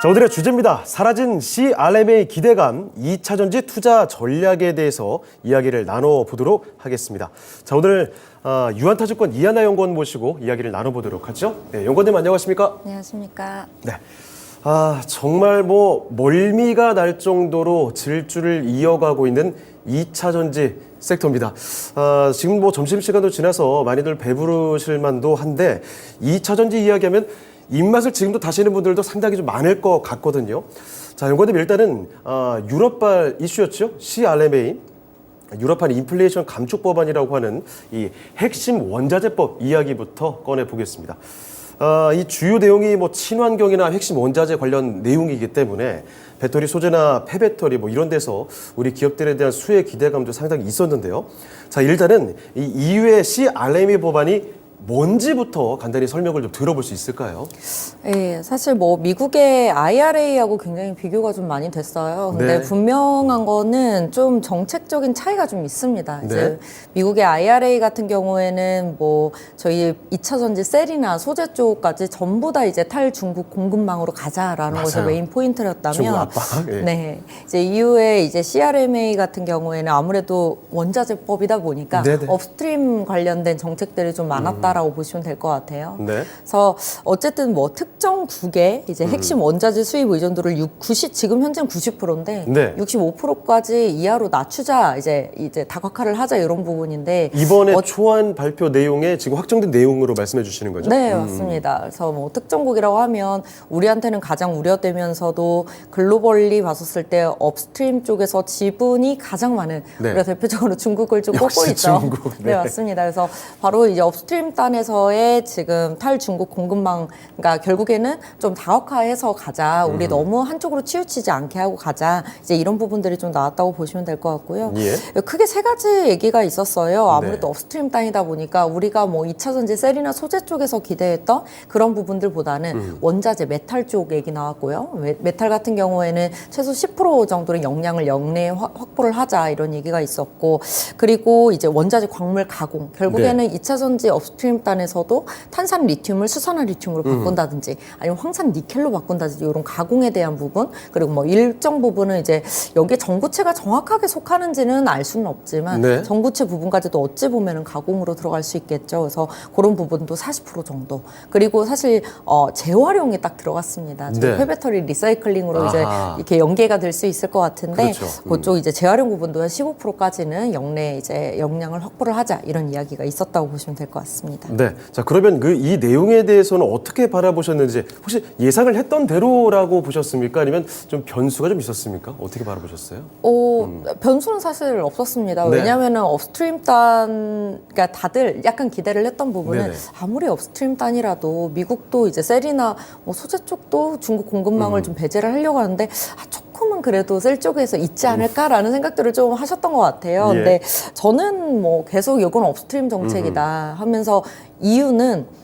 자, 오늘의 주제입니다. 사라진 CRM의 기대감, 2차전지 투자 전략에 대해서 이야기를 나눠보도록 하겠습니다. 자, 오늘 유한타증권 이하나 연구원 모시고 이야기를 나눠보도록 하죠. 네, 연구원님 안녕하십니까? 안녕하십니까? 네. 정말 멀미가 날 정도로 질주를 이어가고 있는 2차전지 섹터입니다. 지금 점심시간도 지나서 많이들 배부르실 만도 한데 2차전지 이야기하면 입맛을 지금도 다시는 분들도 상당히 좀 많을 것 같거든요. 자, 연구원님 일단은 유럽발 이슈였죠. CRMA. 유럽판 인플레이션 감축 법안이라고 하는 이 핵심 원자재법 이야기부터 꺼내보겠습니다. 이 주요 내용이 친환경이나 핵심 원자재 관련 내용이기 때문에 배터리 소재나 폐배터리 이런 데서 우리 기업들에 대한 수혜 기대감도 상당히 있었는데요. 자, 일단은 이 EU의 CRMA 법안이 뭔지부터 간단히 설명을 좀 들어볼 수 있을까요? 네, 사실 미국의 IRA하고 굉장히 비교가 좀 많이 됐어요. 근데 네. 분명한 거는 좀 정책적인 차이가 좀 있습니다. 네. 이제 미국의 IRA 같은 경우에는 저희 2차전지 셀이나 소재 쪽까지 전부 다 이제 탈중국 공급망으로 가자라는 맞아요. 것이 메인 포인트였다면, 중국 압박. 예. 네, 이제 이후에 이제 CRMA 같은 경우에는 아무래도 원자재법이다 보니까 네네. 업스트림 관련된 정책들이 좀 많았다라고 보시면 될 것 같아요. 네. 그래서 어쨌든 특정 국의 이제 핵심 원자재 수입 의존도를 지금 현재는 90%인데 네. 65%까지 이하로 낮추자 이제 다각화를 하자 이런 부분인데 이번에 초안 발표 내용에 지금 확정된 내용으로 말씀해 주시는 거죠? 네, 맞습니다. 그래서 특정국이라고 하면 우리한테는 가장 우려되면서도 글로벌리 봤었을 때 업스트림 쪽에서 지분이 가장 많은 네. 우리가 대표적으로 중국을 좀 역시 꼽고 있죠. 중국. 네, 맞습니다. 그래서 바로 이제 업스트림 단에서의 지금 탈중국 공급망, 그러니까 결국에는 좀 다각화해서 가자. 우리 너무 한쪽으로 치우치지 않게 하고 가자. 이제 이런 부분들이 좀 나왔다고 보시면 될 것 같고요. 예. 크게 세 가지 얘기가 있었어요. 아무래도 네. 업스트림 단이다 보니까 우리가 2차전지 셀이나 소재 쪽에서 기대했던 그런 부분들보다는 원자재 메탈 쪽 얘기 나왔고요. 메탈 같은 경우에는 최소 10% 정도의 역량을 역내에 확보를 하자 이런 얘기가 있었고, 그리고 이제 원자재 광물 가공. 결국에는 네. 2차전지 업스트림 단에서도 탄산 리튬을 수산화 리튬으로 바꾼다든지 아니면 황산 니켈로 바꾼다든지 이런 가공에 대한 부분, 그리고 일정 부분은 이제 여기에 전구체가 정확하게 속하는지는 알 수는 없지만 네. 전구체 부분까지도 어찌 보면은 가공으로 들어갈 수 있겠죠. 그래서 그런 부분도 40% 정도. 그리고 사실 재활용이 딱 들어갔습니다. 저희 네. 폐배터리 리사이클링으로 이제 아하. 이렇게 연계가 될 수 있을 것 같은데, 그렇죠. 그쪽 이제 재활용 부분도 한 15%까지는 역내 이제 역량을 확보를 하자 이런 이야기가 있었다고 보시면 될 것 같습니다. 네. 자, 그러면 이 내용에 대해서는 어떻게 바라보셨는지, 혹시 예상을 했던 대로라고 보셨습니까? 아니면 좀 변수가 좀 있었습니까? 어떻게 바라보셨어요? 변수는 사실 없었습니다. 네. 왜냐하면 업스트림 단, 그러니까 다들 약간 기대를 했던 부분은 네네. 아무리 업스트림 단이라도 미국도 이제 셀이나 소재 쪽도 중국 공급망을 좀 배제를 하려고 하는데 조금은 그래도 셀 쪽에서 있지 않을까라는 생각들을 좀 하셨던 것 같아요. 예. 근데 저는 계속 이건 업스트림 정책이다 하면서 이유는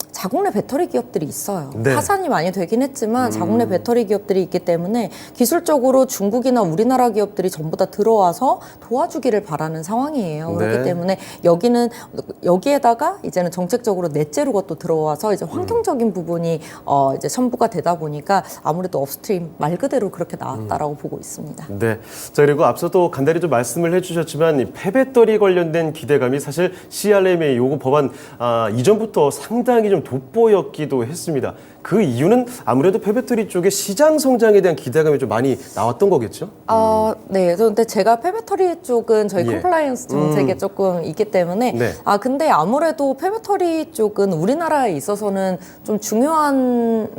자국 내 배터리 기업들이 있어요. 네. 파산이 많이 되긴 했지만 자국 내 배터리 기업들이 있기 때문에 기술적으로 중국이나 우리나라 기업들이 전부 다 들어와서 도와주기를 바라는 상황이에요. 네. 그렇기 때문에 여기에다가 이제는 정책적으로 넷째로가 또 들어와서 이제 환경적인 부분이 이제 첨부가 되다 보니까 아무래도 업스트림 말 그대로 그렇게 나왔다라고 보고 있습니다. 네. 자, 그리고 앞서도 간단히 좀 말씀을 해주셨지만 이 폐배터리 관련된 기대감이 사실 CRMA 요거 법안 이전부터 상당히 좀 돋보였기도 했습니다. 그 이유는 아무래도 폐배터리 쪽의 시장 성장에 대한 기대감이 좀 많이 나왔던 거겠죠? 네. 근데 제가 폐배터리 쪽은 저희 예. 컴플라이언스 정책에 조금 있기 때문에 네. 근데 아무래도 폐배터리 쪽은 우리나라에 있어서는 좀 중요한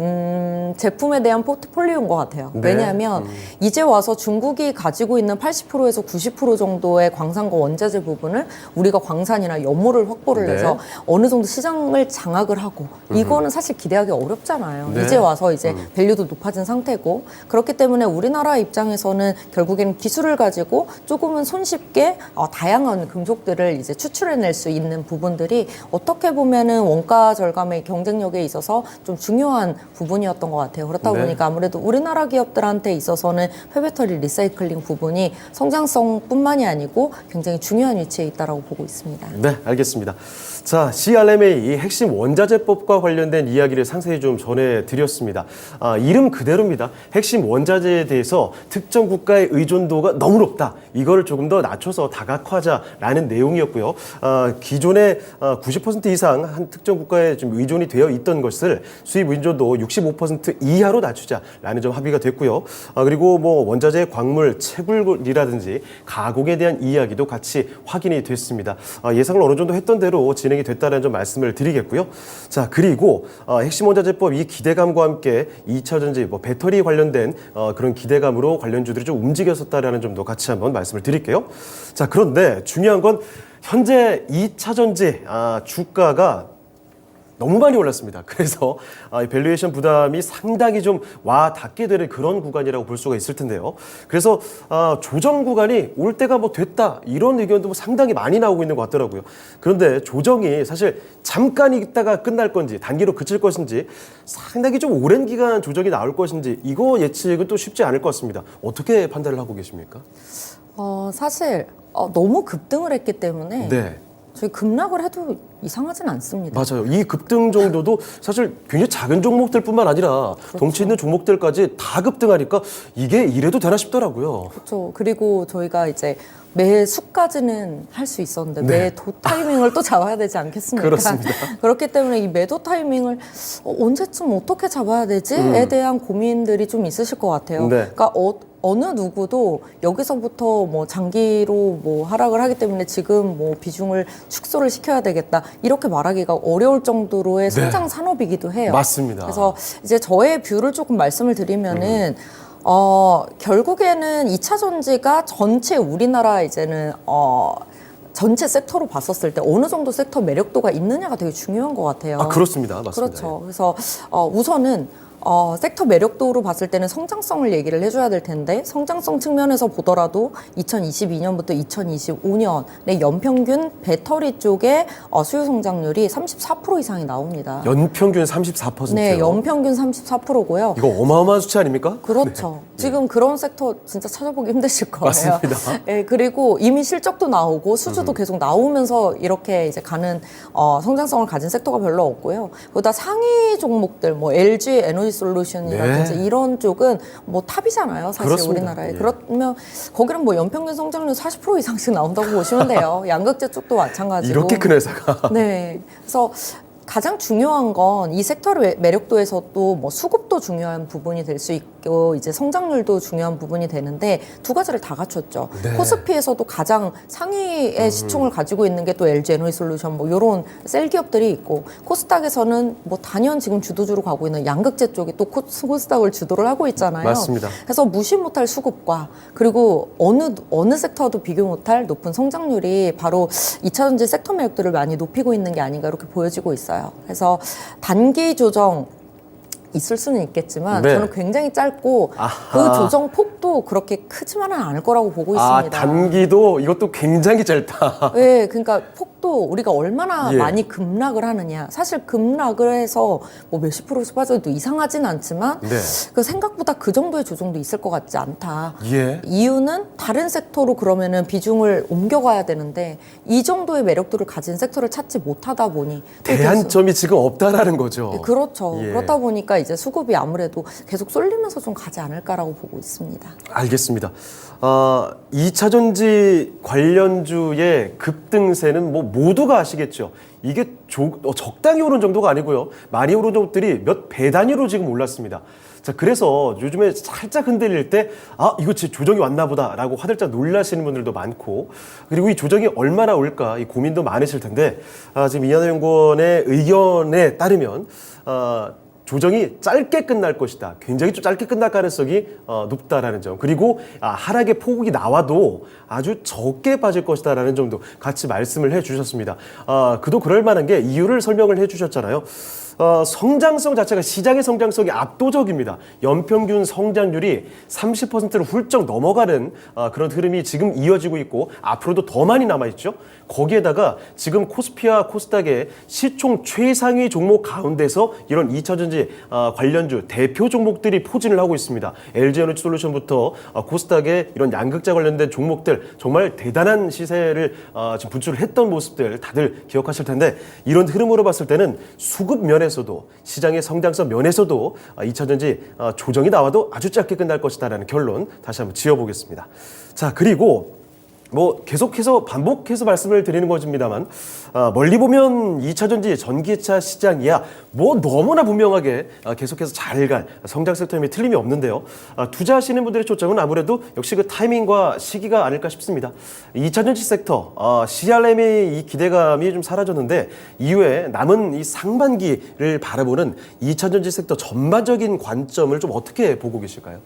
제품에 대한 포트폴리오인 것 같아요. 네. 왜냐하면 이제 와서 중국이 가지고 있는 80%에서 90% 정도의 광산과 원자재 부분을 우리가 광산이나 염호를 확보를 네. 해서 어느 정도 시장을 장악을 하고 이거는 사실 기대하기 어렵잖아요. 네. 이제 와서 이제 밸류도 높아진 상태고, 그렇기 때문에 우리나라 입장에서는 결국에는 기술을 가지고 조금은 손쉽게 다양한 금속들을 이제 추출해낼 수 있는 부분들이 어떻게 보면은 원가 절감의 경쟁력에 있어서 좀 중요한 부분이었던 것 같아요. 그렇다 네. 보니까 아무래도 우리나라 기업들한테 있어서는 폐배터리 리사이클링 부분이 성장성뿐만이 아니고 굉장히 중요한 위치에 있다라고 보고 있습니다. 네, 알겠습니다. 자, CRMA 이 핵심 원자재법과 관련된 이야기를 상세히 좀 좀 전해드렸습니다. 이름 그대로입니다. 핵심 원자재에 대해서 특정 국가의 의존도가 너무 높다. 이걸 조금 더 낮춰서 다각화하자라는 내용이었고요. 기존에 90% 이상 한 특정 국가에 좀 의존이 되어 있던 것을 수입 의존도 65% 이하로 낮추자라는 점 합의가 됐고요. 그리고 뭐 원자재, 광물, 채굴이라든지 가공에 대한 이야기도 같이 확인이 됐습니다. 예상을 어느 정도 했던 대로 진행이 됐다는 점 말씀을 드리겠고요. 자, 그리고 핵심 원자재법 이 기대감과 함께 2차 전지, 뭐 배터리 관련된 그런 기대감으로 관련주들이 좀 움직였었다라는 점도 같이 한번 말씀을 드릴게요. 자, 그런데 중요한 건 현재 2차 전지 주가가 너무 많이 올랐습니다. 그래서 밸류에이션 부담이 상당히 좀 와 닿게 되는 그런 구간이라고 볼 수가 있을 텐데요. 그래서 조정 구간이 올 때가 뭐 됐다 이런 의견도 뭐 상당히 많이 나오고 있는 것 같더라고요. 그런데 조정이 사실 잠깐 있다가 끝날 건지 단기로 그칠 것인지 상당히 좀 오랜 기간 조정이 나올 것인지 이거 예측은 또 쉽지 않을 것 같습니다. 어떻게 판단을 하고 계십니까? 사실 너무 급등을 했기 때문에 네. 저희 급락을 해도 이상하진 않습니다. 맞아요. 이 급등 정도도 사실 굉장히 작은 종목들뿐만 아니라 덩치 있는 종목들까지 다 급등하니까 이게 이래도 되나 싶더라고요. 그렇죠. 그리고 저희가 이제 매수까지는 할 수 있었는데 네. 매도 타이밍을 또 잡아야 되지 않겠습니까? 그렇습니다. 그렇기 때문에 이 매도 타이밍을 언제쯤 어떻게 잡아야 되지에 대한 고민들이 좀 있으실 것 같아요. 네. 그러니까 어느 누구도 여기서부터 뭐 장기로 뭐 하락을 하기 때문에 지금 뭐 비중을 축소를 시켜야 되겠다 이렇게 말하기가 어려울 정도로의 성장 산업이기도 해요. 맞습니다. 그래서 이제 저의 뷰를 조금 말씀을 드리면은 결국에는 2차 전지가 전체 우리나라 이제는 전체 섹터로 봤었을 때 어느 정도 섹터 매력도가 있느냐가 되게 중요한 것 같아요. 그렇습니다. 맞습니다. 그렇죠. 그래서 우선은 섹터 매력도로 봤을 때는 성장성을 얘기를 해줘야 될 텐데 성장성 측면에서 보더라도 2022년부터 2025년의 연평균 배터리 쪽의 수요 성장률이 34% 이상이 나옵니다. 연평균 34%요? 네, 연평균 34%고요. 이거 어마어마한 수치 아닙니까? 그렇죠. 지금 그런 섹터 진짜 찾아보기 힘드실 거예요. 맞습니다. 네, 그리고 이미 실적도 나오고 수주도 계속 나오면서 이렇게 이제 가는 성장성을 가진 섹터가 별로 없고요. 보다 상위 종목들, 뭐 LG 에너지 솔루션이라든지 네. 이런 쪽은 뭐 탑이잖아요, 사실 그렇습니다. 우리나라에. 예. 그러면 거기는 뭐 연평균 성장률 40% 이상씩 나온다고 보시면 돼요. 양극재 쪽도 마찬가지고. 이렇게 큰 회사가. 네. 그래서 가장 중요한 건 이 섹터의 매력도에서도 뭐 수급도 중요한 부분이 될 수 있고 이제 성장률도 중요한 부분이 되는데 두 가지를 다 갖췄죠. 네. 코스피에서도 가장 상위의 시총을 가지고 있는 게 또 LG 에너지솔루션 뭐 이런 셀 기업들이 있고 코스닥에서는 뭐 단연 지금 주도주로 가고 있는 양극재 쪽이 또 코스닥을 주도를 하고 있잖아요. 맞습니다. 그래서 무시 못할 수급과 그리고 어느 섹터도 비교 못할 높은 성장률이 바로 2차 전지 섹터 매력도를 많이 높이고 있는 게 아닌가 이렇게 보여지고 있어요. 그래서 단기 조정 있을 수는 있겠지만 네. 저는 굉장히 짧고 아하. 그 조정 폭도 그렇게 크지만은 않을 거라고 보고 있습니다. 단기도 이것도 굉장히 짧다. 네, 그러니까 폭도 우리가 얼마나 예. 많이 급락을 하느냐. 사실 급락을 해서 뭐 몇십 프로씩 빠져도 이상하진 않지만 네. 그 생각보다 그 정도의 조정도 있을 것 같지 않다. 예. 이유는 다른 섹터로 그러면은 비중을 옮겨가야 되는데 이 정도의 매력도를 가진 섹터를 찾지 못하다 보니 또 대안점이 지금 없다라는 거죠. 계속, 그렇죠. 예. 그렇다 보니까 이제 수급이 아무래도 계속 쏠리면서 좀 가지 않을까라고 보고 있습니다. 알겠습니다. 2차 전지 관련주의 급등세는 뭐 모두가 아시겠죠. 이게 적당히 오른 정도가 아니고요. 많이 오른 종목들이 몇 배 단위로 지금 올랐습니다. 자, 그래서 요즘에 살짝 흔들릴 때, 이거 진짜 조정이 왔나 보다 라고 화들짝 놀라시는 분들도 많고, 그리고 이 조정이 얼마나 올까, 이 고민도 많으실 텐데, 지금 이하나 연구원의 의견에 따르면, 조정이 짧게 끝날 것이다. 굉장히 좀 짧게 끝날 가능성이 높다라는 점. 그리고 하락의 폭이 나와도 아주 적게 빠질 것이다라는 점도 같이 말씀을 해주셨습니다. 그도 그럴 만한 게 이유를 설명을 해주셨잖아요. 성장성 자체가 시장의 성장성이 압도적입니다. 연평균 성장률이 30%를 훌쩍 넘어가는 그런 흐름이 지금 이어지고 있고 앞으로도 더 많이 남아있죠. 거기에다가 지금 코스피와 코스닥의 시총 최상위 종목 가운데서 이런 2차전지 관련주 대표 종목들이 포진을 하고 있습니다. LG에너지솔루션부터 코스닥의 이런 양극재 관련된 종목들 정말 대단한 시세를 지금 분출을 했던 모습들 다들 기억하실 텐데 이런 흐름으로 봤을 때는 수급 면에서 면에서도 시장의 성장성 면에서도 2차전지 조정이 나와도 아주 짧게 끝날 것이다라는 결론 다시 한번 지어보겠습니다. 자, 그리고 뭐 계속해서 반복해서 말씀을 드리는 것입니다만 멀리 보면 2차전지 전기차 시장이야 뭐 너무나 분명하게 계속해서 잘 갈 성장 섹터임에 틀림이 없는데요. 투자하시는 분들의 초점은 아무래도 역시 그 타이밍과 시기가 아닐까 싶습니다. 2차전지 섹터 CRM의 이 기대감이 좀 사라졌는데 이후에 남은 이 상반기를 바라보는 2차전지 섹터 전반적인 관점을 좀 어떻게 보고 계실까요?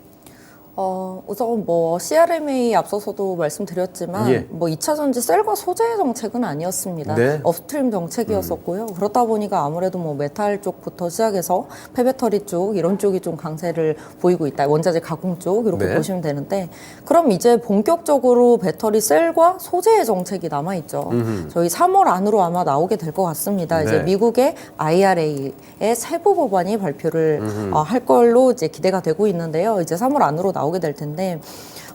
우선 뭐 CRMA 앞서서도 말씀드렸지만 예. 뭐 2차전지 셀과 소재 정책은 아니었습니다. 네. 업스트림 정책이었었고요. 그렇다 보니까 아무래도 뭐 메탈 쪽부터 시작해서 폐배터리 쪽 이런 쪽이 좀 강세를 보이고 있다. 원자재 가공 쪽 이렇게 네. 보시면 되는데 그럼 이제 본격적으로 배터리 셀과 소재의 정책이 남아 있죠. 저희 3월 안으로 아마 나오게 될 것 같습니다. 네. 이제 미국의 IRA의 세부 법안이 발표를 할 걸로 이제 기대가 되고 있는데요. 이제 3월 안으로 나오게 될 텐데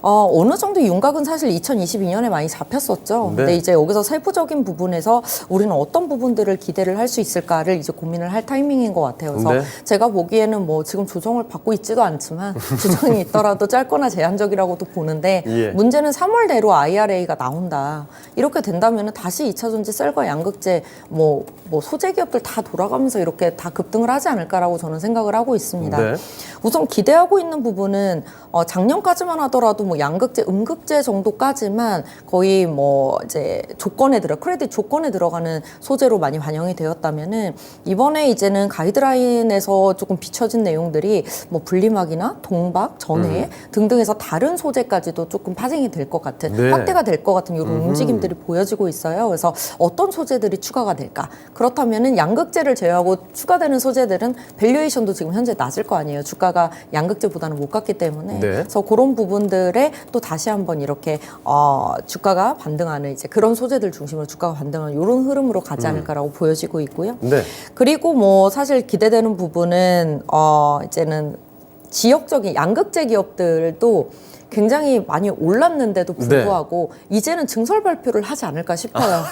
어느 정도 윤곽은 사실 2022년에 많이 잡혔었죠. 네. 근데 이제 여기서 세부적인 부분에서 우리는 어떤 부분들을 기대를 할 수 있을까를 이제 고민을 할 타이밍인 것 같아요. 그래서 네. 제가 보기에는 뭐 지금 조정을 받고 있지도 않지만 조정이 있더라도 짧거나 제한적이라고도 보는데 예. 문제는 3월 내로 IRA가 나온다. 이렇게 된다면 다시 2차전지 셀과 양극재 뭐 소재 기업들 다 돌아가면서 이렇게 다 급등을 하지 않을까라고 저는 생각을 하고 있습니다. 네. 우선 기대하고 있는 부분은 작년까지만 하더라도 뭐 양극재, 음극재 정도까지만 거의 뭐 이제 크레딧 조건에 들어가는 소재로 많이 반영이 되었다면은 이번에 이제는 가이드라인에서 조금 비춰진 내용들이 뭐 분리막이나 동박, 전해 등등해서 다른 소재까지도 조금 파생이 될 것 같은 네. 확대가 될 것 같은 이런 움직임들이 보여지고 있어요. 그래서 어떤 소재들이 추가가 될까? 그렇다면은 양극재를 제외하고 추가되는 소재들은 밸류에이션도 지금 현재 낮을 거 아니에요. 주가가 양극재보다는 못 갔기 때문에. 네. 그래서 그런 부분들에 또 다시 한번 이렇게 주가가 반등하는 이제 그런 소재들 중심으로 주가가 반등하는 이런 흐름으로 가지 않을까라고 보여지고 있고요. 네. 그리고 뭐 사실 기대되는 부분은 이제는 지역적인 양극재 기업들도 굉장히 많이 올랐는데도 불구하고 이제는 증설 발표를 하지 않을까 싶어요.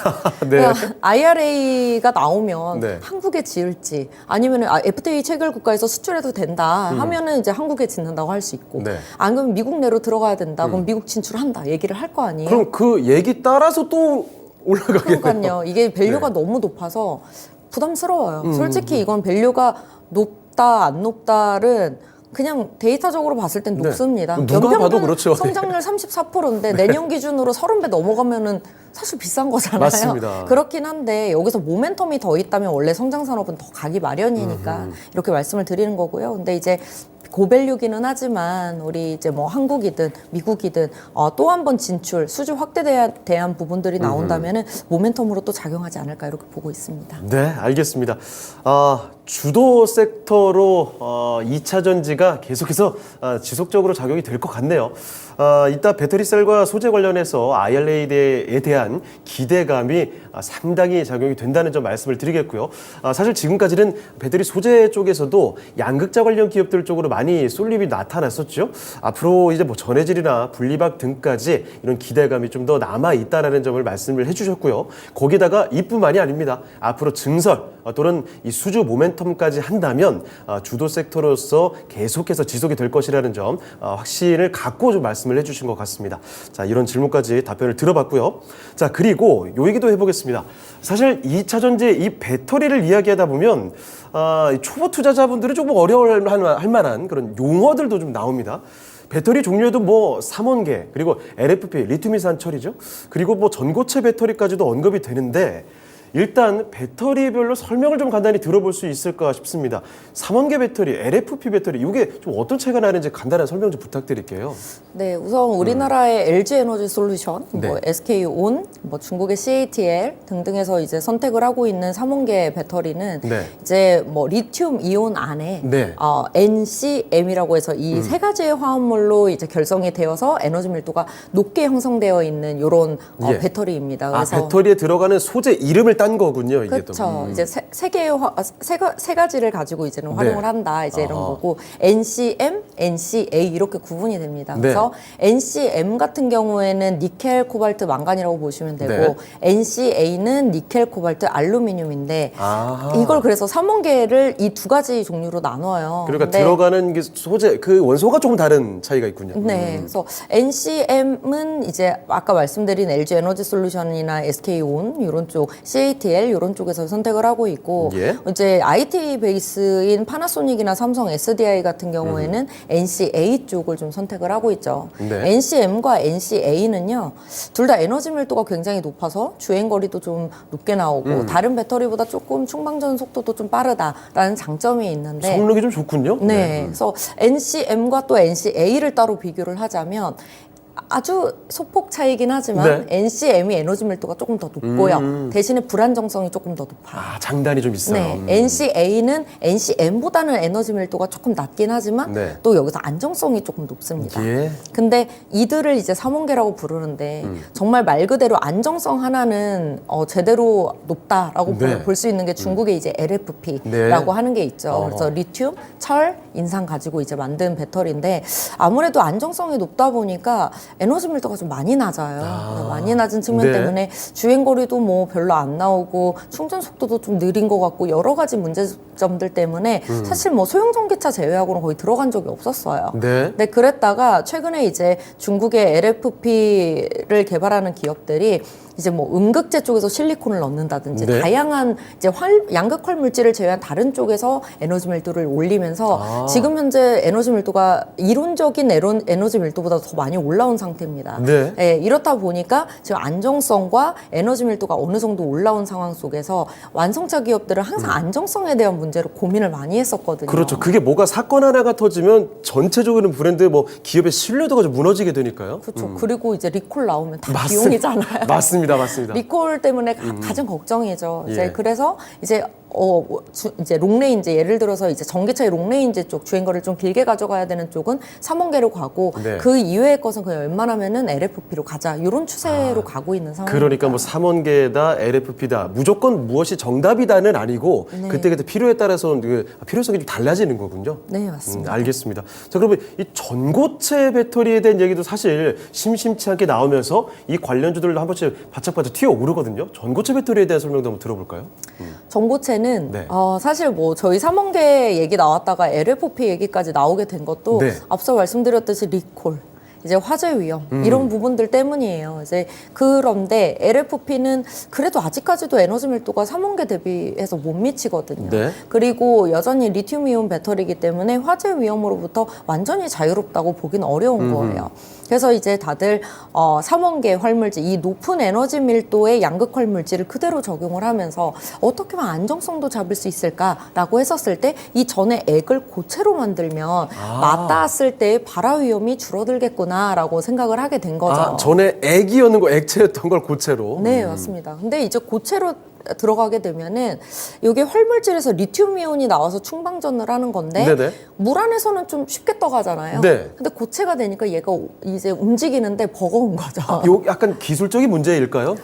네. 그러니까 IRA가 나오면 네. 한국에 지을지 아니면 FTA 체결 국가에서 수출해도 된다 하면은 이제 한국에 짓는다고 할 수 있고 네. 안 그러면 미국 내로 들어가야 된다 그럼 미국 진출한다 얘기를 할 거 아니에요. 그럼 그 얘기 따라서 또 올라가겠네요. 그러니까요. 이게 밸류가 네. 너무 높아서 부담스러워요. 솔직히 이건 밸류가 높다 안 높다는 그냥 데이터적으로 봤을 땐 네. 높습니다. 누가 연평균 봐도 그렇죠. 성장률 34%인데 내년 기준으로 30배 넘어가면은 사실 비싼 거잖아요. 맞습니다. 그렇긴 한데 여기서 모멘텀이 더 있다면 원래 성장 산업은 더 가기 마련이니까 이렇게 말씀을 드리는 거고요. 근데 이제 고밸류기는 하지만 우리 이제 뭐 한국이든 미국이든 또 한 번 진출 수주 확대에 대한 부분들이 나온다면은 모멘텀으로 또 작용하지 않을까 이렇게 보고 있습니다. 네, 알겠습니다. 주도 섹터로 2차 전지가 계속해서 지속적으로 작용이 될 것 같네요. 이따 배터리셀과 소재 관련해서 IRA에 대한 기대감이 상당히 작용이 된다는 점 말씀을 드리겠고요. 사실 지금까지는 배터리 소재 쪽에서도 양극재 관련 기업들 쪽으로 많이 쏠림이 나타났었죠. 앞으로 이제 뭐 전해질이나 분리박 등까지 이런 기대감이 좀 더 남아 있다라는 점을 말씀을 해주셨고요. 거기다가 이뿐만이 아닙니다. 앞으로 증설 또는 이 수주 모멘텀까지 한다면 주도 섹터로서 계속해서 지속이 될 것이라는 점 확신을 갖고 좀 말씀을 해주신 것 같습니다. 자, 이런 질문까지 답변을 들어봤고요. 자, 그리고 요 얘기도 해보겠습니다. 사실 2차 전지 이 배터리를 이야기하다 보면 초보 투자자분들은 조금 어려워할 만한 그런 용어들도 좀 나옵니다. 배터리 종류에도 뭐 삼원계 그리고 LFP 리튬이산 처리죠. 그리고 뭐 전고체 배터리까지도 언급이 되는데 일단 배터리별로 설명을 좀 간단히 들어볼 수 있을까 싶습니다. 삼원계 배터리, LFP 배터리 이게 좀 어떤 차이가 나는지 간단한 설명 좀 부탁드릴게요. 네, 우선 우리나라의 LG 에너지 솔루션, 네. 뭐 SK온, 뭐 중국의 CATL 등등에서 이제 선택을 하고 있는 삼원계 배터리는 네. 이제 뭐 리튬 이온 안에 네. NCM이라고 해서 이 세 가지의 화합물로 이제 결성이 되어서 에너지 밀도가 높게 형성되어 있는 이런 예. 배터리입니다. 그래서 배터리에 들어가는 소재 이름을 깐 거군요, 이게 그렇죠. 또. 이제 세 가지를 가지고 이제는 활용을 네. 한다. 이제 이런 아하. 거고 NCM, NCA 이렇게 구분이 됩니다. 네. 그래서 NCM 같은 경우에는 니켈, 코발트, 망간이라고 보시면 되고 네. NCA는 니켈, 코발트, 알루미늄인데 아하. 이걸 그래서 삼원계를 이 두 가지 종류로 나눠요. 그러니까 근데 들어가는 게 소재, 그 원소가 조금 다른 차이가 있군요. 네, 그래서 NCM은 이제 아까 말씀드린 LG 에너지 솔루션이나 SK온 이런 쪽, CATL 이런 쪽에서 선택을 하고 있고 예. 이제 IT 베이스인 파나소닉이나 삼성, SDI 같은 경우에는 NCA 쪽을 좀 선택을 하고 있죠. 네. NCM과 NCA는요, 둘 다 에너지 밀도가 굉장히 높아서 주행 거리도 좀 높게 나오고 다른 배터리보다 조금 충방전 속도도 좀 빠르다라는 장점이 있는데 성능이 좀 좋군요. 네. 그래서 NCM과 또 NCA를 따로 비교를 하자면 아주 소폭 차이긴 하지만 네. NCM이 에너지 밀도가 조금 더 높고요. 대신에 불안정성이 조금 더 높아요. 아, 장단이 좀 있어요. 네, NCA는 NCM보다는 에너지 밀도가 조금 낮긴 하지만 네. 또 여기서 안정성이 조금 높습니다. 예. 근데 이들을 이제 삼원계라고 부르는데 정말 말 그대로 안정성 하나는 제대로 높다라고 네. 볼 수 있는 게 중국의 이제 LFP라고 네. 하는 게 있죠. 어허. 그래서 리튬, 철, 인산 가지고 이제 만든 배터리인데 아무래도 안정성이 높다 보니까 에너지 밀도가 좀 많이 낮아요. 많이 낮은 측면 네. 때문에 주행 거리도 뭐 별로 안 나오고 충전 속도도 좀 느린 것 같고 여러 가지 문제점들 때문에 사실 뭐 소형 전기차 제외하고는 거의 들어간 적이 없었어요. 네. 네, 그랬다가 최근에 이제 중국의 LFP를 개발하는 기업들이 이제 뭐 음극재 쪽에서 실리콘을 넣는다든지 네. 다양한 이제 양극활 물질을 제외한 다른 쪽에서 에너지 밀도를 올리면서 지금 현재 에너지 밀도가 이론적인 에너지 밀도보다 더 많이 올라온 상태입니다. 네. 예, 이렇다 보니까 지금 안정성과 에너지 밀도가 어느 정도 올라온 상황 속에서 완성차 기업들은 항상 안정성에 대한 문제로 고민을 많이 했었거든요. 그렇죠. 그게 뭐가 사건 하나가 터지면 전체적으로 브랜드 뭐 기업의 신뢰도가 좀 무너지게 되니까요. 그렇죠. 그리고 이제 리콜 나오면 다 맞습- 비용이잖아요. 맞습니다. 맞습니다. 리콜 때문에 가장 걱정이죠. 이제 예. 그래서 이제 롱레인지 예를 들어서 이제 전기차의 롱레인지 쪽 주행거리를 좀 길게 가져가야 되는 쪽은 삼원계로 가고 네. 그 이외의 것은 그냥 웬만하면은 LFP로 가자 이런 추세로 가고 있는 상황입니다. 그러니까 뭐 3원계다, LFP다, 무조건 무엇이 정답이다는 아니고 네. 그때그때 필요에 따라서 그 필요성이 좀 달라지는 거군요. 네, 맞습니다. 알겠습니다. 자, 그러면 이 전고체 배터리에 대한 얘기도 사실 심심치 않게 나오면서 이 관련주들도 한 번씩 바짝바짝 튀어오르거든요. 전고체 배터리에 대한 설명도 한번 들어볼까요? 전고체는 네. 사실 뭐 저희 삼원계 얘기 나왔다가 LFP 얘기까지 나오게 된 것도 네. 앞서 말씀드렸듯이 리콜, 이제 화재 위험 이런 부분들 때문이에요. 이제 그런데 LFP는 그래도 아직까지도 에너지 밀도가 삼원계 대비해서 못 미치거든요. 네. 그리고 여전히 리튬이온 배터리이기 때문에 화재 위험으로부터 완전히 자유롭다고 보기는 어려운 거예요. 그래서 이제 다들 삼원계 활물질, 이 높은 에너지 밀도의 양극활 물질을 그대로 적용을 하면서 어떻게 하면 안정성도 잡을 수 있을까라고 했었을 때 이 전에 액을 고체로 만들면 맞닿았을 때의 발화 위험이 줄어들겠구나라고 생각을 하게 된 거죠. 아, 전에 액이었는 거 액체였던 걸 고체로. 네, 맞습니다. 근데 이제 고체로 들어가게 되면은 이게 활물질에서 리튬이온이 나와서 충방전을 하는 건데 네네. 물 안에서는 좀 쉽게 떠가잖아요. 네. 근데 고체가 되니까 얘가 이제 움직이는데 버거운 거죠. 요 약간 기술적인 문제일까요?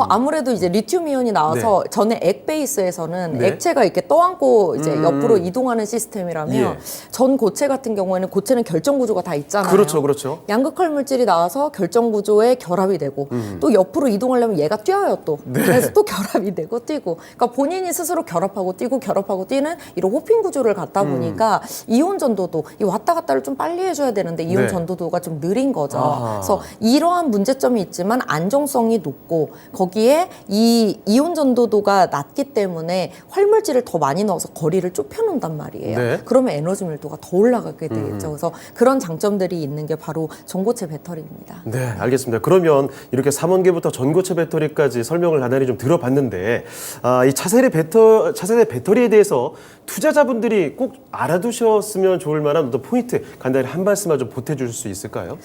아무래도 이제 리튬이온이 나와서 전에 액 베이스에서는 네. 액체가 이렇게 떠안고 이제 옆으로 이동하는 시스템이라면 예. 전 고체 같은 경우에는 고체는 결정 구조가 다 있잖아요. 그렇죠, 그렇죠. 양극활 물질이 나와서 결정 구조에 결합이 되고 또 옆으로 이동하려면 얘가 뛰어요 또. 네. 그래서 또 결합이 되고 뛰고. 그러니까 본인이 스스로 결합하고 뛰고 결합하고 뛰는 이런 호핑 구조를 갖다 보니까 이온 전도도 이 왔다 갔다를 좀 빨리 해줘야 되는데 이온 네. 전도도가 좀 느린 거죠. 아하. 그래서 이러한 문제점이 있지만 안정성이 높고 거기에 이 이온 전도도가 낮기 때문에 활물질을 더 많이 넣어서 거리를 좁혀놓는단 말이에요. 네. 그러면 에너지 밀도가 더 올라가게 되겠죠. 그래서 그런 장점들이 있는 게 바로 전고체 배터리입니다. 네, 알겠습니다. 그러면 이렇게 3원계부터 전고체 배터리까지 설명을 나날이 좀 들어봤는데 이 차세대 배터리에 대해서 투자자분들이 꼭 알아두셨으면 좋을 만한 어떤 포인트 간단히 한 말씀만 좀 보태줄 수 있을까요?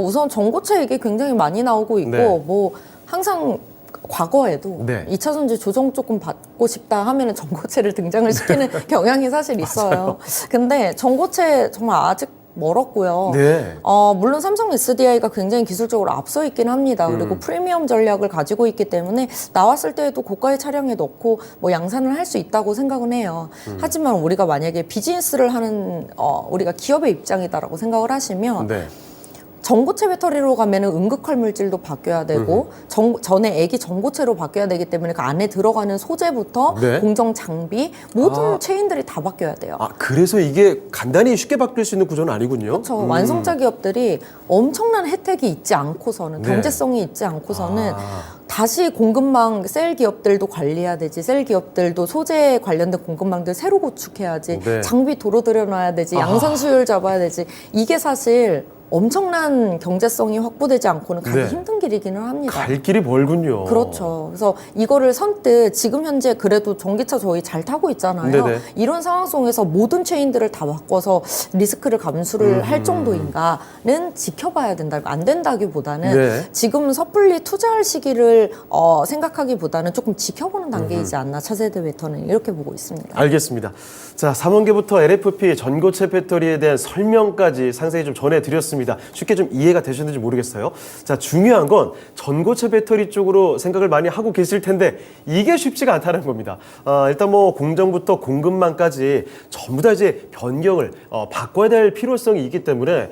우선 전고체 얘기 굉장히 많이 나오고 있고 네. 뭐 항상 과거에도 네. 2차 전지 조정 조금 받고 싶다 하면은 전고체를 등장을 시키는 경향이 사실 있어요. 근데 전고체 정말 아직 멀었고요. 네. 물론 삼성 SDI가 굉장히 기술적으로 앞서 있긴 합니다. 그리고 프리미엄 전략을 가지고 있기 때문에 나왔을 때에도 고가의 차량에 넣고 뭐 양산을 할 수 있다고 생각은 해요. 하지만 우리가 만약에 비즈니스를 하는 우리가 기업의 입장이다라고 생각을 하시면 네. 전고체 배터리로 가면은 응급할 물질도 바뀌어야 되고 전에 애기 전고체로 바뀌어야 되기 때문에 그 안에 들어가는 소재부터 네. 공정 장비 모든 체인들이 다 바뀌어야 돼요. 아, 그래서 이게 간단히 쉽게 바뀔 수 있는 구조는 아니군요. 그렇죠. 완성차 기업들이 엄청난 혜택이 있지 않고서는 네. 경제성이 있지 않고서는 다시 공급망 셀 기업들도 관리해야 되지, 셀 기업들도 소재 관련된 공급망들 새로 구축해야지, 네. 장비 도로 들여놔야 되지, 양산 수율 잡아야 되지. 이게 사실 엄청난 경제성이 확보되지 않고는 가기 네. 힘든 길이기는 합니다. 갈 길이 멀군요. 그렇죠. 그래서 이거를 선뜻 지금 현재 그래도 전기차 저희 잘 타고 있잖아요. 네네. 이런 상황 속에서 모든 체인들을 다 바꿔서 리스크를 감수를 할 정도인가는 지켜봐야 된다. 안 된다기보다는 네. 지금 섣불리 투자할 시기를 생각하기보다는 조금 지켜보는 단계이지 않나 차세대 배터는 이렇게 보고 있습니다. 알겠습니다. 자, 3원기부터 LFP 전고체 배터리에 대한 설명까지 상세히 좀 전해드렸습니다. 쉽게 좀 이해가 되셨는지 모르겠어요. 자, 중요한 건 전고체 배터리 쪽으로 생각을 많이 하고 계실 텐데 이게 쉽지가 않다는 겁니다. 일단 뭐 공정부터 공급망까지 전부 다 이제 변경을 바꿔야 될 필요성이 있기 때문에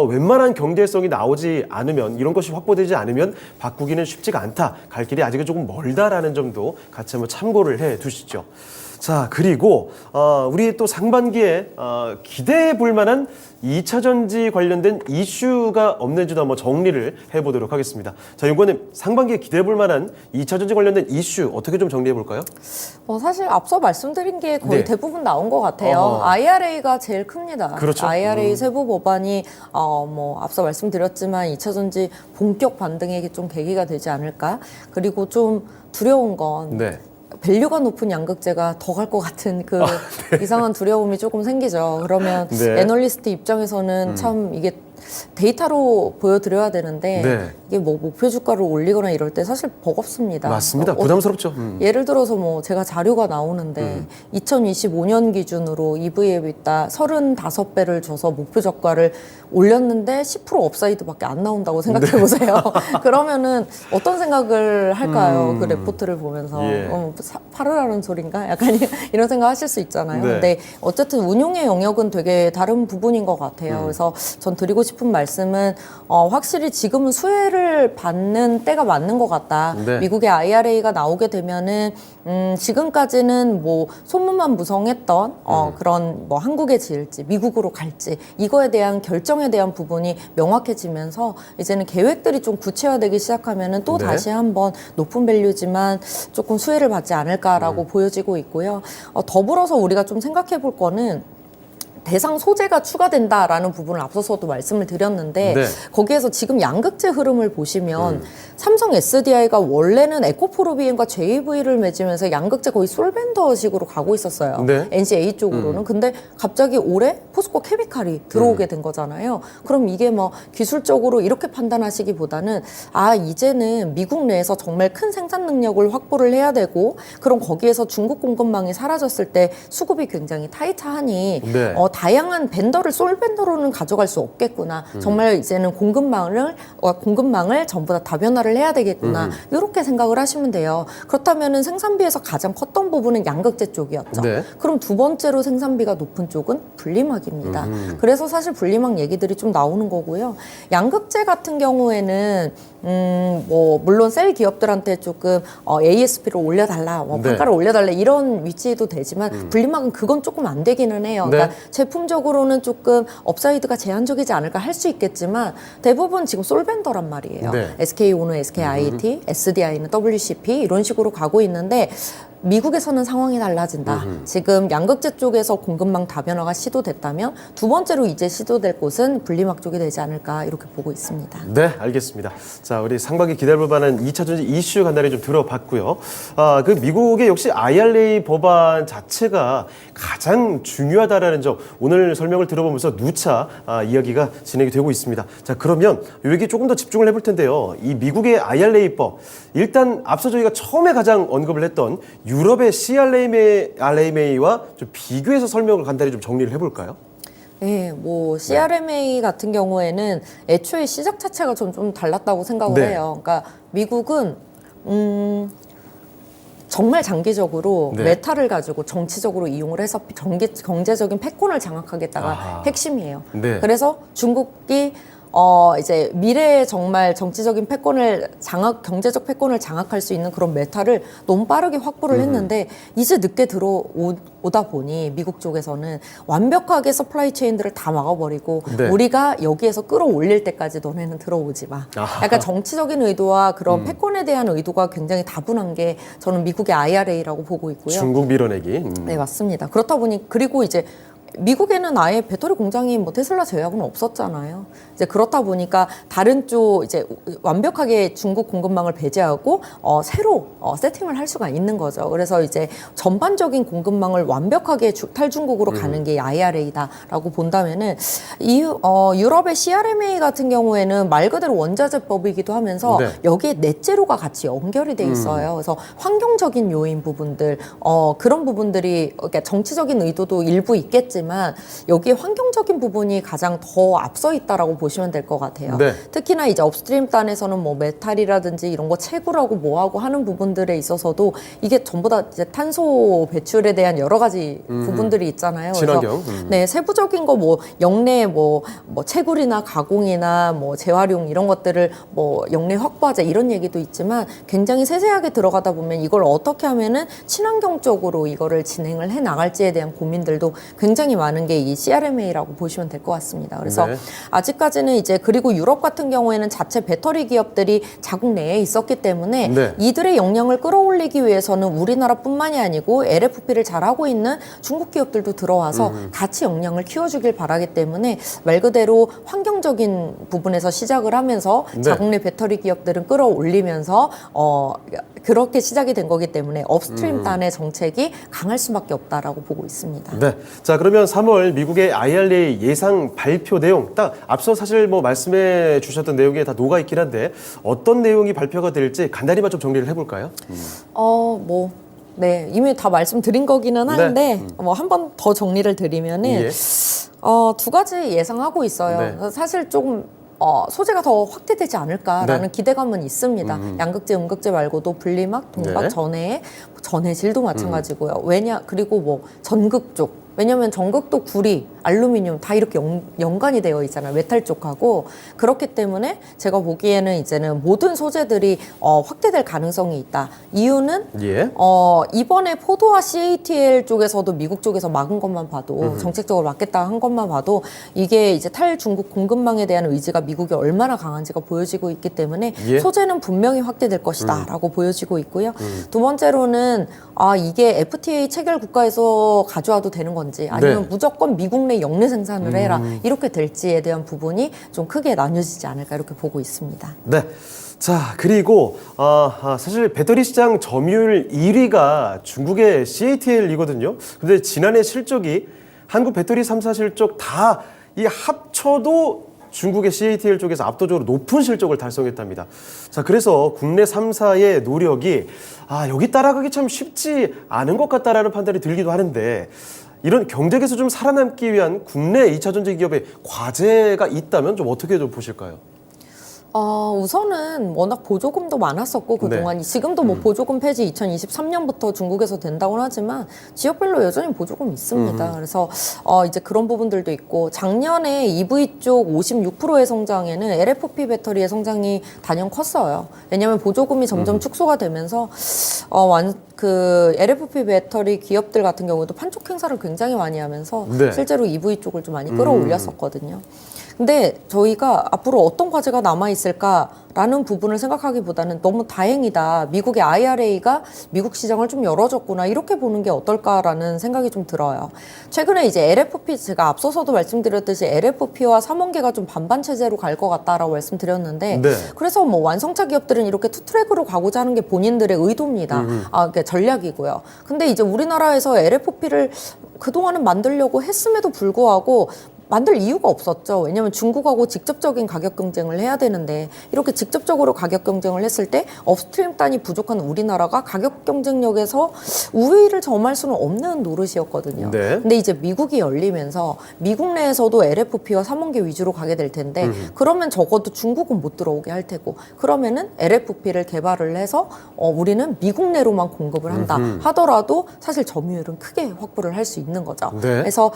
웬만한 경제성이 나오지 않으면 이런 것이 확보되지 않으면 바꾸기는 쉽지가 않다. 갈 길이 아직은 조금 멀다라는 점도 같이 한번 참고를 해 두시죠. 자, 그리고 우리 또 상반기에 기대해 볼 만한 2차 전지 관련된 이슈가 없는지도 한번 정리를 해보도록 하겠습니다. 자, 윤관님, 상반기에 기대해 볼 만한 2차 전지 관련된 이슈 어떻게 좀 정리해 볼까요? 사실 앞서 말씀드린 게 거의 네. 대부분 나온 것 같아요. IRA가 제일 큽니다. 그렇죠. IRA 세부 법안이 뭐 앞서 말씀드렸지만 2차 전지 본격 반등에 좀 계기가 되지 않을까. 그리고 좀 두려운 건 네. 밸류가 높은 양극재가 더 갈 것 같은 그 이상한 두려움이 조금 생기죠. 그러면 네. 애널리스트 입장에서는 참 이게 데이터로 보여드려야 되는데 네. 이게 뭐 목표 주가를 올리거나 이럴 때 사실 버겁습니다. 맞습니다. 부담스럽죠. 예를 들어서 뭐 제가 자료가 나오는데 2025년 기준으로 EV/EBITDA 35배를 줘서 목표 저가를 올렸는데 10% 업사이드밖에 안 나온다고 생각해 보세요. 그러면은 어떤 생각을 할까요? 그 레포트를 보면서 예. 팔으라는 소린가? 약간 이런 생각 하실 수 있잖아요. 네. 근데 어쨌든 운용의 영역은 되게 다른 부분인 것 같아요. 그래서 전 드리고 싶은 말씀은 확실히 지금은 수혜를 받는 때가 맞는 것 같다. 네. 미국의 IRA가 나오게 되면은 지금까지는 뭐 소문만 무성했던 그런 뭐 한국에 지을지 미국으로 갈지 이거에 대한 결정에 대한 부분이 명확해지면서 이제는 계획들이 좀 구체화되기 시작하면은 또 네. 다시 한번 높은 밸류지만 조금 수혜를 받지 않을까라고 보여지고 있고요. 더불어서 우리가 좀 생각해 볼 거는 대상 소재가 추가된다라는 부분을 앞서서도 말씀을 드렸는데 네. 거기에서 지금 양극재 흐름을 보시면 삼성 SDI가 원래는 에코프로비엠과 JV를 맺으면서 양극재 거의 솔벤더식으로 가고 있었어요. 네. NCA 쪽으로는. 근데 갑자기 올해 포스코 케미칼이 들어오게 된 거잖아요. 그럼 이게 뭐 기술적으로 이렇게 판단하시기보다는 이제는 미국 내에서 정말 큰 생산 능력을 확보를 해야 되고 그럼 거기에서 중국 공급망이 사라졌을 때 수급이 굉장히 타이트하니 네. 다양한 벤더를 솔벤더로는 가져갈 수 없겠구나. 정말 이제는 공급망을 전부 다 다변화를 해야 되겠구나. 이렇게 생각을 하시면 돼요. 그렇다면은 생산비에서 가장 컸던 부분은 양극재 쪽이었죠. 네. 그럼 두 번째로 생산비가 높은 쪽은 분리막입니다. 그래서 사실 분리막 얘기들이 좀 나오는 거고요. 양극재 같은 경우에는 뭐 물론 셀 기업들한테 조금 ASP를 올려달라, 네. 판가를 올려달라 이런 위치도 되지만 분리막은 그건 조금 안 되기는 해요. 네. 그러니까 제품적으로는 조금 업사이드가 제한적이지 않을까 할 수 있겠지만 대부분 지금 솔벤더란 말이에요. 네. SK온은 SKIT, SDI는 WCP 이런 식으로 가고 있는데 미국에서는 상황이 달라진다. 지금 양극재 쪽에서 공급망 다변화가 시도됐다면 두 번째로 이제 시도될 곳은 분리막 쪽이 되지 않을까 이렇게 보고 있습니다. 네, 알겠습니다. 자, 우리 상반기 기대해볼 만한 2차 전지 이슈 간단히 좀 들어봤고요. 그 미국의 역시 IRA 법안 자체가 가장 중요하다라는 점 오늘 설명을 들어보면서 누차 이야기가 진행이 되고 있습니다. 자, 그러면 여기 조금 더 집중을 해볼 텐데요. 이 미국의 IRA법 일단 앞서 저희가 처음에 가장 언급을 했던 유럽의 CRMA와 좀 비교해서 설명을 간단히 좀 정리를 해볼까요? 네, 뭐 CRMA 같은 경우에는 애초에 시작 자체가 좀 달랐다고 생각을 네. 해요. 그러니까 미국은 정말 장기적으로 네. 메타를 가지고 정치적으로 이용을 해서 경제적인 패권을 장악하겠다가 아하. 핵심이에요. 네. 그래서 중국이 이제 미래에 정말 정치적인 패권을 경제적 패권을 장악할 수 있는 그런 메타를 너무 빠르게 확보를 했는데 이제 늦게 들어오다 보니 미국 쪽에서는 완벽하게 서플라이 체인들을 다 막아버리고 네. 우리가 여기에서 끌어올릴 때까지 너네는 들어오지 마. 아하. 약간 정치적인 의도와 그런 패권에 대한 의도가 굉장히 다분한 게 저는 미국의 IRA라고 보고 있고요. 중국 밀어내기. 네, 맞습니다. 그렇다 보니 그리고 이제 미국에는 아예 배터리 공장이 뭐 테슬라 제약은 없었잖아요. 이제 그렇다 보니까 다른 쪽 이제 완벽하게 중국 공급망을 배제하고 새로 세팅을 할 수가 있는 거죠. 그래서 이제 전반적인 공급망을 완벽하게 탈중국으로 가는 게 IRA다라고 본다면은 유럽의 CRMA 같은 경우에는 말 그대로 원자재법이기도 하면서 네. 여기에 넷제로가 같이 연결이 돼 있어요. 그래서 환경적인 요인 부분들 그런 부분들이 그러니까 정치적인 의도도 일부 있겠지만 여기에 환경적인 부분이 가장 더 앞서 있다라고 보시면 될 것 같아요. 네. 특히나 이제 업스트림 단에서는 뭐 메탈이라든지 이런 거 채굴하고 뭐하고 하는 부분들에 있어서도 이게 전부 다 이제 탄소 배출에 대한 여러 가지 부분들이 있잖아요. 친환경. 네, 세부적인 거 뭐 영내 뭐 채굴이나 가공이나 뭐 재활용 이런 것들을 뭐 영내 확보하자 이런 얘기도 있지만 굉장히 세세하게 들어가다 보면 이걸 어떻게 하면은 친환경적으로 이거를 진행을 해 나갈지에 대한 고민들도 굉장히 많은 게 이 CRMA라고 보시면 될 것 같습니다. 그래서 네. 아직까지는 이제 그리고 유럽 같은 경우에는 자체 배터리 기업들이 자국 내에 있었기 때문에 네. 이들의 역량을 끌어올리기 위해서는 우리나라뿐만이 아니고 LFP를 잘하고 있는 중국 기업들도 들어와서 같이 역량을 키워주길 바라기 때문에 말 그대로 환경적인 부분에서 시작을 하면서 네. 자국 내 배터리 기업들은 끌어올리면서 그렇게 시작이 된 거기 때문에 업스트림 단의 정책이 강할 수밖에 없다라고 보고 있습니다. 네. 자, 그러면 3월 미국의 IRA 예상 발표 내용, 딱 앞서 사실 뭐 말씀해 주셨던 내용에 다 녹아 있긴 한데 어떤 내용이 발표가 될지 간단히만 좀 정리를 해볼까요? 네, 이미 다 말씀드린 거기는 하는데 뭐 한 번 더 정리를 드리면은 예. 두 가지 예상하고 있어요. 네. 그래서 사실 조금 소재가 더 확대되지 않을까라는 네. 기대감은 있습니다. 양극재, 음극재 말고도 분리막, 동박, 네. 전해질도 마찬가지고요. 그리고 뭐 전극 쪽. 왜냐면 전극도 구리, 알루미늄 다 이렇게 연관이 되어 있잖아요. 메탈 쪽하고. 그렇기 때문에 제가 보기에는 이제는 모든 소재들이 확대될 가능성이 있다. 이유는 예. 이번에 포도와 CATL 쪽에서도 미국 쪽에서 막은 것만 봐도 정책적으로 막겠다 한 것만 봐도 이게 이제 탈중국 공급망에 대한 의지가 미국이 얼마나 강한지가 보여지고 있기 때문에 예. 소재는 분명히 확대될 것이다라고 보여지고 있고요. 두 번째로는 이게 FTA 체결 국가에서 가져와도 되는 건지 아니면 네. 무조건 미국 내 역내 생산을 해라 이렇게 될지에 대한 부분이 좀 크게 나뉘어지지 않을까 이렇게 보고 있습니다. 네. 자, 그리고 사실 배터리 시장 점유율 1위가 중국의 CATL이거든요. 근데 지난해 실적이 한국 배터리 3사 실적 다 이 합쳐도 중국의 CATL 쪽에서 압도적으로 높은 실적을 달성했답니다. 자, 그래서 국내 3사의 노력이 여기 따라가기 참 쉽지 않은 것 같다라는 판단이 들기도 하는데 이런 경쟁에서 좀 살아남기 위한 국내 2차 전지 기업의 과제가 있다면 좀 어떻게 좀 보실까요? 우선은 워낙 보조금도 많았었고 그동안 네. 지금도 뭐 보조금 폐지 2023년부터 중국에서 된다고는 하지만 지역별로 여전히 보조금 있습니다. 그래서 이제 그런 부분들도 있고 작년에 EV 쪽 56%의 성장에는 LFP 배터리의 성장이 단연 컸어요. 왜냐하면 보조금이 점점 축소가 되면서 LFP 배터리 기업들 같은 경우도 판촉 행사를 굉장히 많이 하면서 네. 실제로 EV 쪽을 좀 많이 끌어올렸었거든요. 근데 저희가 앞으로 어떤 과제가 남아있을까라는 부분을 생각하기보다는 너무 다행이다. 미국의 IRA가 미국 시장을 좀 열어줬구나. 이렇게 보는 게 어떨까라는 생각이 좀 들어요. 최근에 이제 LFP, 제가 앞서서도 말씀드렸듯이 LFP와 삼원계가 좀 반반 체제로 갈 것 같다라고 말씀드렸는데 네. 그래서 뭐 완성차 기업들은 이렇게 투트랙으로 가고자 하는 게 본인들의 의도입니다. 그러니까 전략이고요. 근데 이제 우리나라에서 LFP를 그동안은 만들려고 했음에도 불구하고 만들 이유가 없었죠. 왜냐하면 중국하고 직접적인 가격 경쟁을 해야 되는데 이렇게 직접적으로 가격 경쟁을 했을 때 업스트림 단이 부족한 우리나라가 가격 경쟁력에서 우위를 점할 수는 없는 노릇이었거든요. 네. 근데 이제 미국이 열리면서 미국 내에서도 LFP와 3원계 위주로 가게 될 텐데 그러면 적어도 중국은 못 들어오게 할 테고 그러면은 LFP를 개발을 해서 우리는 미국 내로만 공급을 한다 하더라도 사실 점유율은 크게 확보를 할 수 있는 거죠. 네. 그래서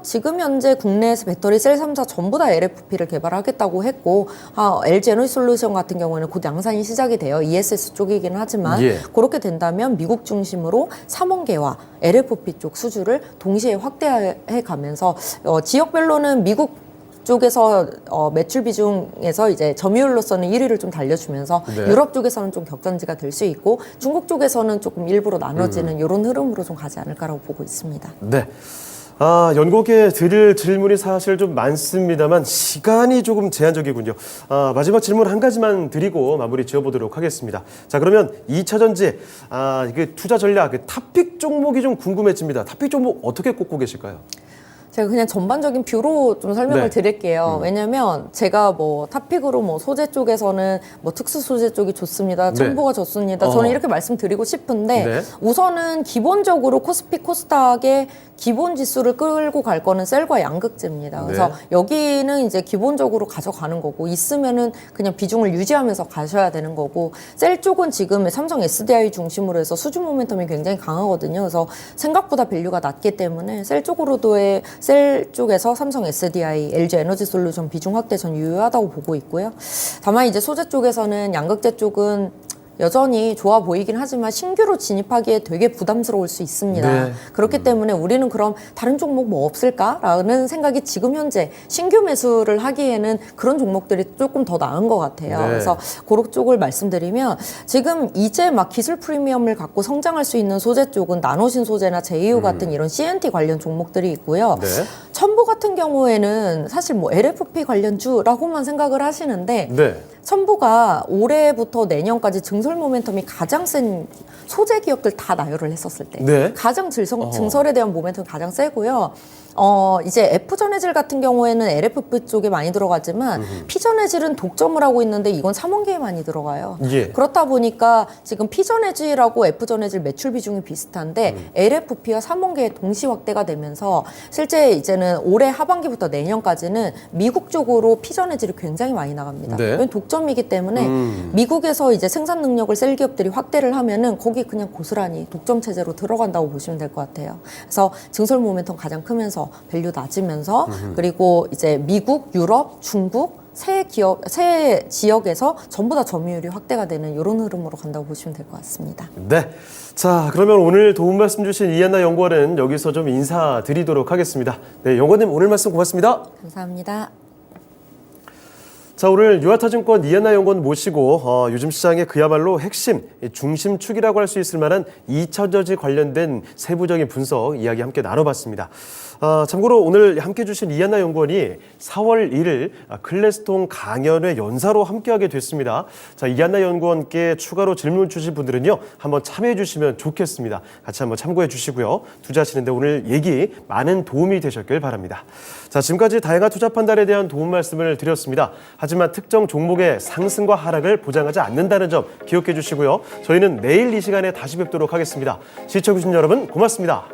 지금 현재 국내에서 배터리 셀 3사 전부 다 LFP를 개발하겠다고 했고 LG 에너지솔루션 같은 경우는 곧 양산이 시작이 돼요. ESS 쪽이기는 하지만 예. 그렇게 된다면 미국 중심으로 3원계와 LFP 쪽 수주를 동시에 확대해 가면서 지역별로는 미국 쪽에서 매출 비중에서 이제 점유율로서는 1위를 좀 달려주면서 네. 유럽 쪽에서는 좀 격전지가 될 수 있고 중국 쪽에서는 조금 일부러 나눠지는 이런 흐름으로 좀 가지 않을까라고 보고 있습니다. 네. 연곡에 드릴 질문이 사실 좀 많습니다만 시간이 조금 제한적이군요. 마지막 질문 한 가지만 드리고 마무리 지어보도록 하겠습니다. 자, 그러면 2차 전지 이게 투자 전략 탑픽 종목이 좀 궁금해집니다. 탑픽 종목 어떻게 꼽고 계실까요? 제가 그냥 전반적인 뷰로 좀 설명을 네. 드릴게요. 왜냐면 제가 뭐 탑픽으로 뭐 소재 쪽에서는 뭐 특수 소재 쪽이 좋습니다. 네. 첨보가 좋습니다. 저는 이렇게 말씀드리고 싶은데 네. 우선은 기본적으로 코스피 코스닥의 기본 지수를 끌고 갈 거는 셀과 양극재입니다. 그래서 네. 여기는 이제 기본적으로 가져가는 거고 있으면은 그냥 비중을 유지하면서 가셔야 되는 거고 셀 쪽은 지금 삼성 SDI 중심으로 해서 수주 모멘텀이 굉장히 강하거든요. 그래서 생각보다 밸류가 낮기 때문에 셀 쪽으로도의 셀 쪽에서 삼성 SDI, LG 에너지솔루션 비중 확대 전 유효하다고 보고 있고요. 다만 이제 소재 쪽에서는 양극재 쪽은 여전히 좋아 보이긴 하지만 신규로 진입하기에 되게 부담스러울 수 있습니다. 네. 그렇기 때문에 우리는 그럼 다른 종목 뭐 없을까라는 생각이 지금 현재 신규 매수를 하기에는 그런 종목들이 조금 더 나은 것 같아요. 네. 그래서 그런 쪽을 말씀드리면 지금 이제 막 기술 프리미엄을 갖고 성장할 수 있는 소재 쪽은 나노신 소재나 제이오 같은 이런 CNT 관련 종목들이 있고요. 네. 첨보 같은 경우에는 사실 뭐 LFP 관련주라고만 생각을 하시는데 네. 첨보가 올해부터 내년까지 증설 모멘텀이 가장 센 소재 기업들 다 나열을 했었을 때 네. 가장 증설에 대한 모멘텀이 가장 세고요. 이제 F전해질 같은 경우에는 LFP 쪽에 많이 들어가지만 P전해질은 독점을 하고 있는데 이건 3원계에 많이 들어가요. 예. 그렇다 보니까 지금 P전해질하고 F전해질 매출 비중이 비슷한데 LFP와 3원계의 동시 확대가 되면서 실제 이제는 올해 하반기부터 내년까지는 미국 쪽으로 P전해질이 굉장히 많이 나갑니다. 네. 왜냐면 독점이기 때문에 미국에서 이제 생산 능력을 셀 기업들이 확대를 하면은 거기 그냥 고스란히 독점 체제로 들어간다고 보시면 될 것 같아요. 그래서 증설 모멘텀 가장 크면서 밸류 낮으면서 그리고 이제 미국, 유럽, 중국 세 지역에서 전부 다 점유율이 확대가 되는 이런 흐름으로 간다고 보시면 될 것 같습니다. 네. 자, 그러면 오늘 도움 말씀 주신 이한나 연구원은 여기서 좀 인사드리도록 하겠습니다. 네, 연구원님 오늘 말씀 고맙습니다. 감사합니다. 자, 오늘 유아타증권 이한나 연구원 모시고 요즘 시장의 그야말로 핵심, 중심축이라고 할 수 있을 만한 2차 전지 관련된 세부적인 분석 이야기 함께 나눠봤습니다. 참고로 오늘 함께 해주신 이한나 연구원이 4월 1일 클래스통 강연회 연사로 함께하게 됐습니다. 자, 이한나 연구원께 추가로 질문 주실 분들은요, 한번 참여해 주시면 좋겠습니다. 같이 한번 참고해 주시고요. 투자하시는데 오늘 얘기 많은 도움이 되셨길 바랍니다. 자, 지금까지 다양한 투자 판단에 대한 도움 말씀을 드렸습니다. 하지만 특정 종목의 상승과 하락을 보장하지 않는다는 점 기억해 주시고요. 저희는 내일 이 시간에 다시 뵙도록 하겠습니다. 시청해주신 여러분 고맙습니다.